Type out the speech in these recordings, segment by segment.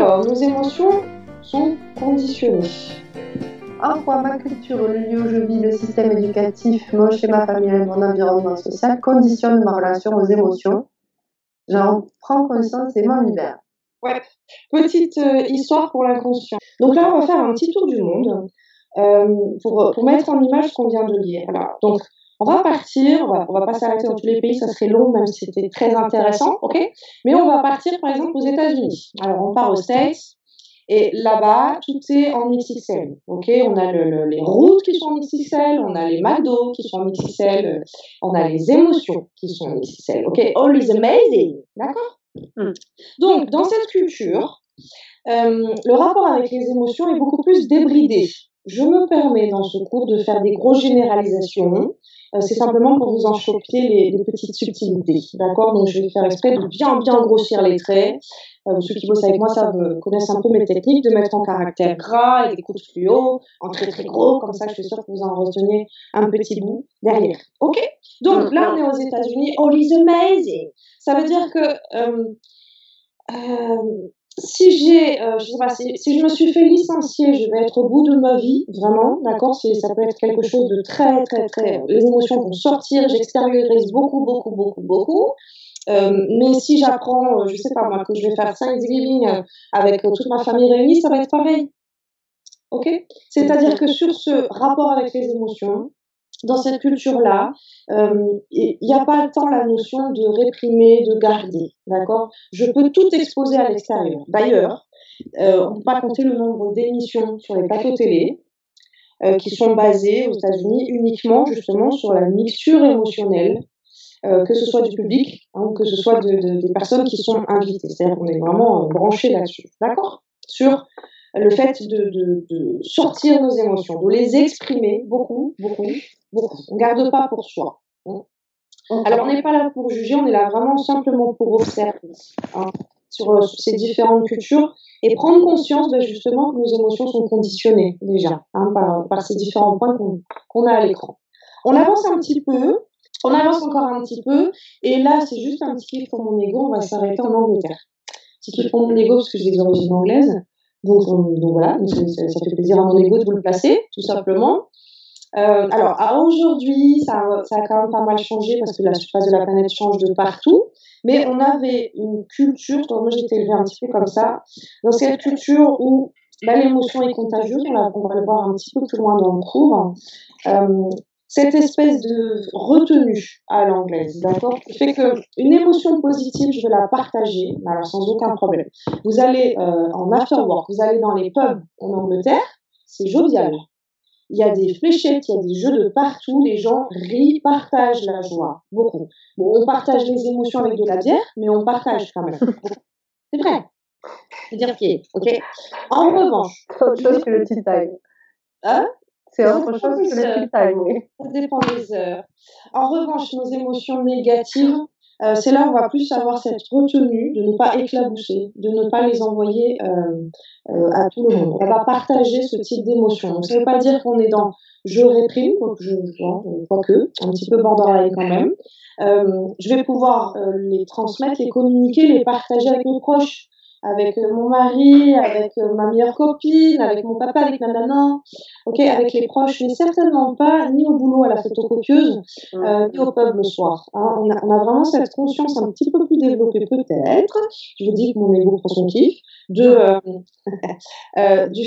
Alors, nos émotions sont conditionnées. En quoi ma culture, le lieu où je vis, le système éducatif, mon schéma familial, mon environnement social conditionnent ma relation aux émotions. J'en prends conscience et m'en libère. Ouais. Petite histoire pour l'inconscient. Donc là, on va faire un petit tour du monde pour mettre en image ce qu'on vient de lire. Voilà. Donc, on va partir, on va pas s'arrêter dans tous les pays, ça serait long, même si c'était très intéressant, ok? Mais on va partir, par exemple, aux États-Unis. Alors, on part aux States, et là-bas, tout est en XXL, ok? On a les routes qui sont en XXL, on a les McDo qui sont en XXL, on a les émotions qui sont en XXL, ok? All is amazing, d'accord? Donc, dans cette culture, le rapport avec les émotions est beaucoup plus débridé. Je me permets dans ce cours de faire des grosses généralisations. C'est simplement pour vous en choper les petites subtilités. D'accord? Donc, je vais faire exprès de bien grossir les traits. Ceux qui bossent avec moi connaissent un peu mes techniques de mettre en caractère gras et des coups de fluo en très gros. Comme ça, je suis sûre que vous en reteniez un petit bout derrière. OK? Donc, là, on est aux États-Unis. All is amazing. Ça veut dire que si je sais pas, si je me suis fait licencier, je vais être au bout de ma vie, vraiment, d'accord? Ça peut être quelque chose de très, les émotions vont sortir, j'extériorise beaucoup. Mais si j'apprends, je sais pas moi, que je vais faire Thanksgiving avec toute ma famille réunie, ça va être pareil. Ok? C'est-à-dire que sur ce rapport avec les émotions, dans cette culture-là, il n'y a pas tant la notion de réprimer, de garder, d'accord? Je peux tout exposer à l'extérieur. D'ailleurs, on ne peut pas compter le nombre d'émissions sur les plateaux télé qui sont basées aux États-Unis uniquement justement sur la mixture émotionnelle, que ce soit du public ou que ce soit des personnes qui sont invitées. C'est-à-dire qu'on est vraiment branché là-dessus, d'accord? Sur le fait de sortir nos émotions, de les exprimer beaucoup. On ne garde pas pour soi. Alors, on n'est pas là pour juger, on est là vraiment simplement pour observer sur ces différentes cultures et prendre conscience justement que nos émotions sont conditionnées déjà par ces différents points qu'on a à l'écran. On avance encore un petit peu, et là, c'est juste un petit kiff pour mon ego, on va s'arrêter en Angleterre. Petit kiff pour mon ego, parce que j'ai des origines anglaises. Donc voilà, ça fait plaisir à mon ego de vous le placer, tout simplement. Alors, à aujourd'hui, ça a quand même pas mal changé parce que la surface de la planète change de partout. Mais on avait une culture, moi j'ai été élevée un petit peu comme ça, dans cette culture où l'émotion est contagieuse, on va le voir un petit peu plus loin dans le cours. Cette espèce de retenue à l'anglaise, d'accord, qui fait qu'une émotion positive, je vais la partager, alors sans aucun problème. Vous allez en afterwork, vous allez dans les pubs en Angleterre, c'est jovial. Il y a des fléchettes, il y a des jeux de partout, les gens rient, partagent la joie, beaucoup. Bon, on partage les émotions avec de la bière, mais on partage quand même. C'est vrai. C'est dire qui est, ok? En revanche... C'est autre chose que le tea time. Hein? C'est autre chose que le tea time, oui. Ça dépend des heures. En revanche, nos émotions négatives, c'est là où on va plus avoir cette retenue de ne pas éclabousser, de ne pas les envoyer à tout le monde. On va partager ce type d'émotions. Donc, ça ne veut pas dire qu'on est dans je réprime, quoique, un petit peu borderline quand même. Je vais pouvoir les transmettre, les communiquer, les partager avec mes proches, avec mon mari, avec ma meilleure copine, avec mon papa, avec ma maman, avec les proches, mais certainement pas ni au boulot à la photocopieuse, ni au pub le soir. On a vraiment cette conscience un petit peu plus développée peut-être, je vous dis que mon ego prend son kiff, du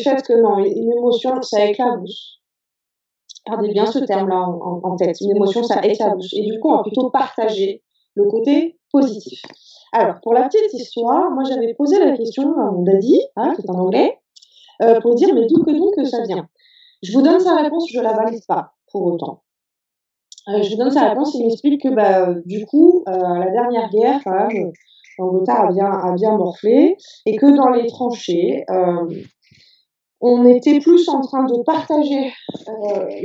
fait que non, une émotion, ça éclabousse. Gardez bien ce terme-là en tête, une émotion, ça éclabousse. Et du coup, on va plutôt partager le côté positif. Alors, pour la petite histoire, moi j'avais posé la question à mon daddy, qui est en anglais, pour dire mais d'où que ça vient. Je vous donne sa réponse, je ne la valide pas pour autant. Je vous donne sa réponse, il m'explique que du coup, la dernière guerre, quand même, l'Angleterre a bien morflé, et que dans les tranchées, on était plus en train de partager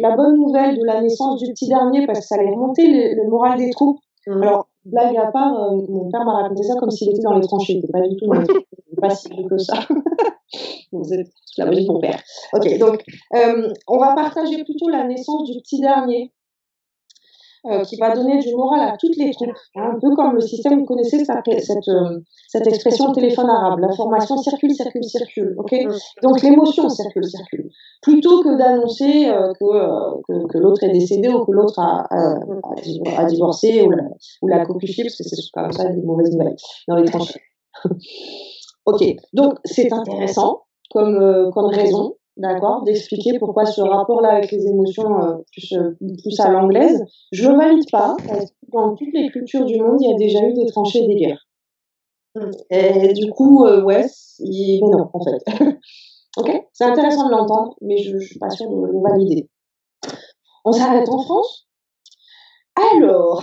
la bonne nouvelle de la naissance du petit dernier parce que ça allait remonter le moral des troupes. Alors, blague à part, mon père m'a raconté ça comme s'il était dans les tranchées. Il n'était pas du tout dans les tranchées. Il n'était pas si vieux que ça. Vous êtes la magie de mon père. Ok, donc, on va partager plutôt la naissance du petit dernier. qui va donner du moral à toutes les troupes, hein, un peu comme le système, vous connaissez cette expression téléphone arabe, l'information circule, circule, circule, ok? Donc l'émotion circule, circule. Plutôt que d'annoncer que l'autre est décédé ou que l'autre a divorcé ou l'a copifié, parce que c'est comme ça des mauvaises nouvelles dans les tranchées. Ok, donc c'est intéressant comme raison, d'accord, d'expliquer pourquoi ce rapport-là avec les émotions plus à l'anglaise. Je ne le valide pas, parce que dans toutes les cultures du monde, il y a déjà eu des tranchées et des guerres. Et du coup, ouais, mais non, en fait. Ok, c'est intéressant de l'entendre, mais je ne suis pas sûre de le valider. On s'arrête en France? Alors,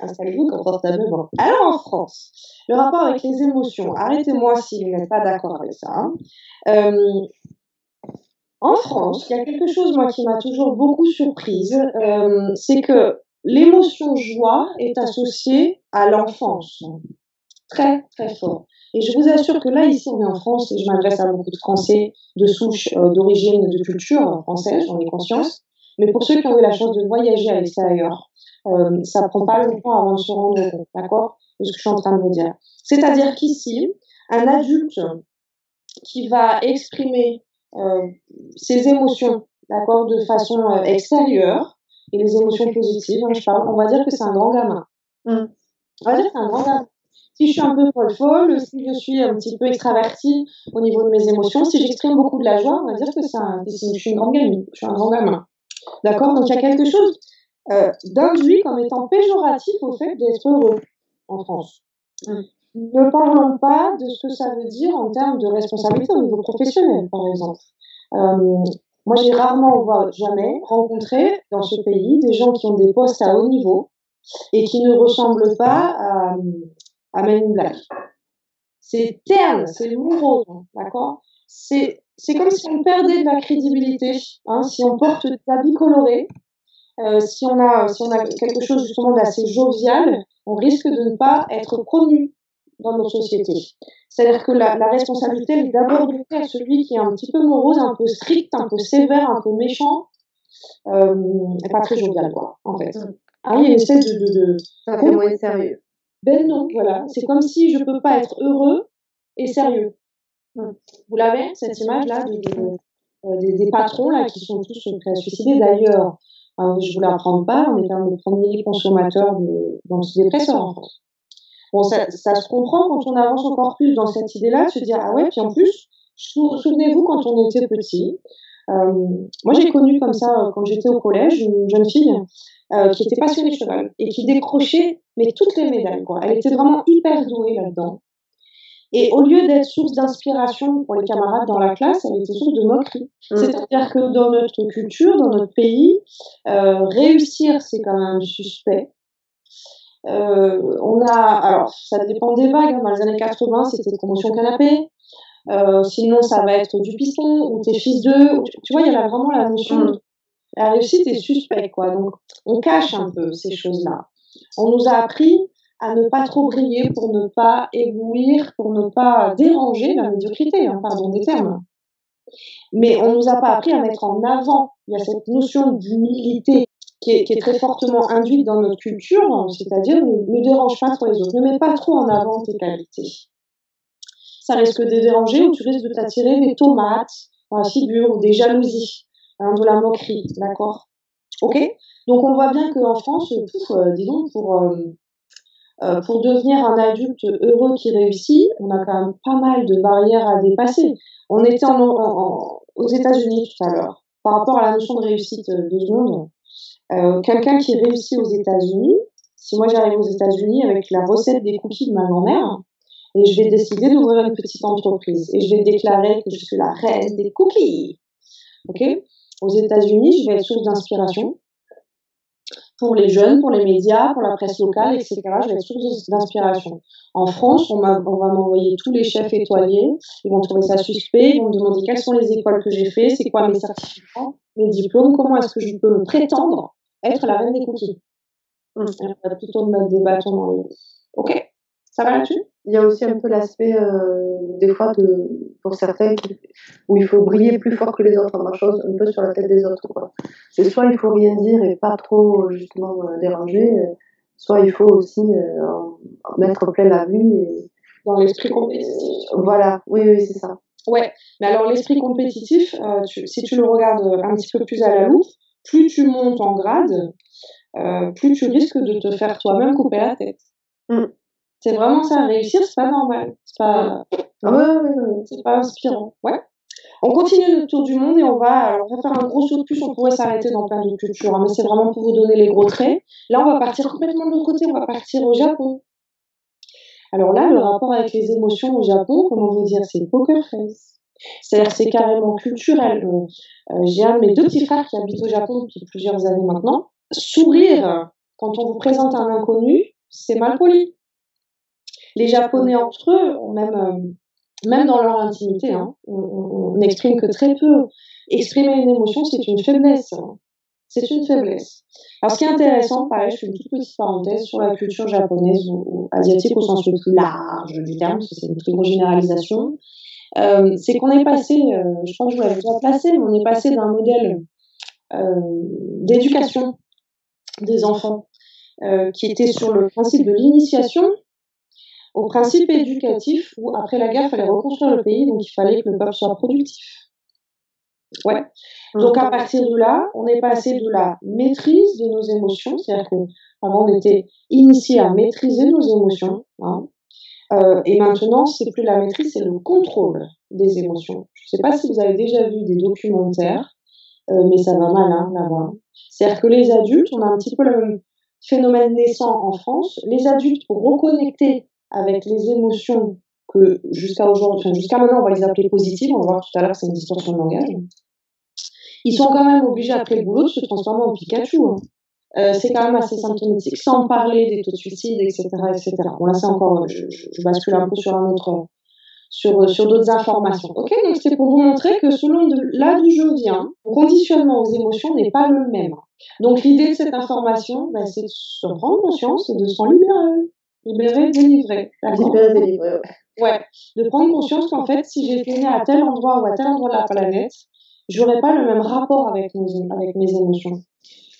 installez-vous confortablement. Alors en France, le rapport avec les émotions, arrêtez-moi si vous n'êtes pas d'accord avec ça. Hein. En France, il y a quelque chose, moi, qui m'a toujours beaucoup surprise, c'est que l'émotion joie est associée à l'enfance. Très, très fort. Et je vous assure que là, ici, on est en France, et je m'adresse à beaucoup de Français de souche, d'origine, de culture française, j'en ai conscience. Mais pour ceux qui ont eu la chance de voyager à l'extérieur, ça prend pas longtemps avant de se rendre compte, d'accord, de ce que je suis en train de vous dire. C'est-à-dire qu'ici, un adulte qui va exprimer ses émotions, d'accord, de façon extérieure, et les émotions positives, hein, je parle, on va dire que c'est un grand gamin. On va dire que c'est un grand gamin. Si je suis un peu folle, si je suis un petit peu extravertie au niveau de mes émotions, si j'exprime beaucoup de la joie, on va dire que je suis une grande gamine, je suis un grand gamin. D'accord? Donc il y a quelque chose d'induit comme étant péjoratif au fait d'être heureux en France. Ne parlons pas de ce que ça veut dire en termes de responsabilité au niveau professionnel, par exemple. Moi, j'ai rarement, voire jamais, rencontré dans ce pays des gens qui ont des postes à haut niveau et qui ne ressemblent pas à Men in Black. C'est terne, c'est lourd, d'accord? C'est comme si on perdait de la crédibilité, hein, si on porte des habits colorés, si on a quelque chose justement d'assez jovial, on risque de ne pas être promu dans nos sociétés. C'est-à-dire que la responsabilité est d'abord donnée à celui qui est un petit peu morose, un peu strict, un peu sévère, un peu méchant, et pas très jovial, quoi, en fait. Ah, il y a une espèce Ça fait moins sérieux. Ben non, voilà. C'est comme si je ne peux pas être heureux et sérieux. Vous l'avez, cette image-là des patrons là, qui sont tous prêts à se suicider. D'ailleurs, je ne vous l'apprends pas, on est quand même le premier consommateur d'antidépresseurs en France. Bon, ça se comprend quand on avance encore plus dans cette idée-là, de se dire, ah ouais, puis en plus, souvenez-vous quand on était petit, moi j'ai connu comme ça, quand j'étais au collège, une jeune fille qui était passionnée de cheval et qui décrochait mais toutes les médailles, quoi. Elle était vraiment hyper douée là-dedans. Et au lieu d'être source d'inspiration pour les camarades dans la classe, elle était source de moquerie. C'est-à-dire que dans notre culture, dans notre pays, réussir, c'est quand même suspect. Alors, ça dépend des vagues. Hein. Dans les années 80, c'était promotion canapé. Sinon, ça va être du piston ou t'es fils d'eux. Tu vois, il y a vraiment la notion de la réussite est suspect, quoi. Donc, on cache un peu ces choses-là. On nous a appris à ne pas trop briller pour ne pas éblouir, pour ne pas déranger la médiocrité, hein, pardon des termes. Mais on nous a pas appris à mettre en avant. Il y a cette notion d'humilité qui est très fortement induite dans notre culture, c'est-à-dire ne dérange pas trop les autres, ne mets pas trop en avant tes qualités. Ça risque de déranger ou tu risques de t'attirer des tomates dans la figure ou des jalousies, hein, de la moquerie, d'accord? Ok? Donc on voit bien qu'en France, disons, pour devenir un adulte heureux qui réussit, on a quand même pas mal de barrières à dépasser. On était aux États-Unis tout à l'heure, par rapport à la notion de réussite de seconde. Quelqu'un qui réussit aux États-Unis, si moi j'arrive aux États-Unis avec la recette des cookies de ma grand-mère, et je vais décider d'ouvrir une petite entreprise, et je vais déclarer que je suis la reine des cookies. Ok? Aux États-Unis, je vais être source d'inspiration pour les jeunes, pour les médias, pour la presse locale, etc. Je vais être source d'inspiration. En France, on va m'envoyer tous les chefs étoilés, ils vont trouver ça suspect, ils vont me demander quelles sont les écoles que j'ai fait, c'est quoi mes certificats, mes diplômes, comment est-ce que je peux me prétendre être la reine des cookies. On va plutôt me mettre des bâtons dans les roues. Ok? Ça va là-dessus? Il y a aussi un peu l'aspect, des fois, pour certains, où il faut briller plus fort que les autres, en marchant un peu sur la tête des autres, quoi. C'est soit il faut rien dire et pas trop, justement, déranger, soit il faut aussi en mettre plein la vue. Et dans l'esprit compétitif. Voilà, oui, c'est ça. Ouais, mais alors l'esprit compétitif, si tu le regardes un petit peu plus à la loupe, plus tu montes en grade, plus tu risques de te faire toi-même couper la tête. C'est vraiment ça, réussir, c'est pas normal. C'est pas, c'est pas inspirant. Ouais. On continue le tour du monde et on va faire un gros saut de puce. On pourrait s'arrêter dans plein de cultures, hein, mais c'est vraiment pour vous donner les gros traits. Là, on va partir complètement de l'autre côté, on va partir au Japon. Alors là, le rapport avec les émotions au Japon, comment vous dire, c'est poker face. C'est-à-dire c'est carrément culturel. J'ai un de mes 2 petits frères qui habite au Japon depuis plusieurs années maintenant. Sourire quand on vous présente un inconnu, c'est mal poli. Les Japonais entre eux, même dans leur intimité, hein, on n'exprime que très peu. Exprimer une émotion, c'est une faiblesse. C'est une faiblesse. Alors, ce qui est intéressant, pareil, je fais une toute petite parenthèse sur la culture japonaise ou asiatique au sens le plus large du terme, parce que c'est une très grosse généralisation. C'est qu'on est passé, je crois que je vous l'avais déjà placé, mais on est passé d'un modèle d'éducation des enfants qui était sur le principe de l'initiation au principe éducatif où, après la guerre, il fallait reconstruire le pays, donc il fallait que le peuple soit productif. Ouais. Donc à partir de là, on est passé de la maîtrise de nos émotions, c'est-à-dire qu'avant on était initié à maîtriser nos émotions, hein, et maintenant c'est plus la maîtrise, c'est le contrôle des émotions. Je ne sais pas si vous avez déjà vu des documentaires, mais ça va mal hein, là-bas. C'est-à-dire que les adultes, on a un petit peu le même phénomène naissant en France. Les adultes, pour reconnecter avec les émotions que jusqu'à aujourd'hui, enfin jusqu'à maintenant, on va les appeler positives, on va voir tout à l'heure, c'est une distorsion de langage. Ils sont quand même obligés, après le boulot, de se transformer en Pikachu. Hein. C'est quand même assez symptomatique, sans parler des taux de suicide, etc., etc. Bon, là, c'est encore, je bascule un peu sur un autre, sur d'autres informations. Ok, donc c'est pour vous montrer que selon là d'où je viens, le conditionnement aux émotions n'est pas le même. Donc l'idée de cette information, ben, c'est de se prendre conscience et de s'en libérer. Délivrer, ouais. Ouais, de prendre conscience qu'en fait, si j'étais née à tel endroit ou à tel endroit de la planète, j'aurais pas le même rapport avec mes émotions.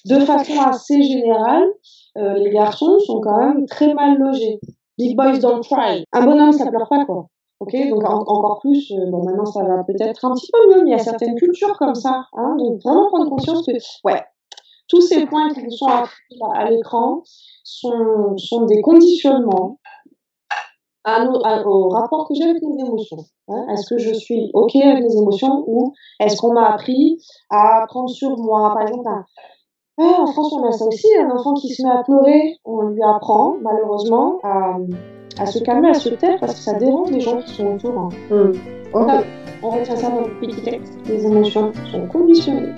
De façon assez générale, les garçons sont quand même très mal logés. Big boys don't cry. Un bonhomme, ça pleure pas, quoi. Ok, donc encore plus, bon maintenant ça va peut-être un petit peu mieux, mais il y a certaines cultures comme ça. Hein, donc vraiment prendre conscience que, ouais, tous ces points qui sont à l'écran sont des conditionnements au rapport que j'ai avec mes émotions. Hein. Est-ce que je suis OK avec mes émotions ou est-ce qu'on m'a appris à prendre sur moi? Par exemple, en France, on a ça aussi, un enfant qui se met à pleurer, on lui apprend malheureusement à se calmer, à se taire parce que ça dérange les gens qui sont autour. Hein. On retient ça dans le petit texte. Les émotions sont conditionnées.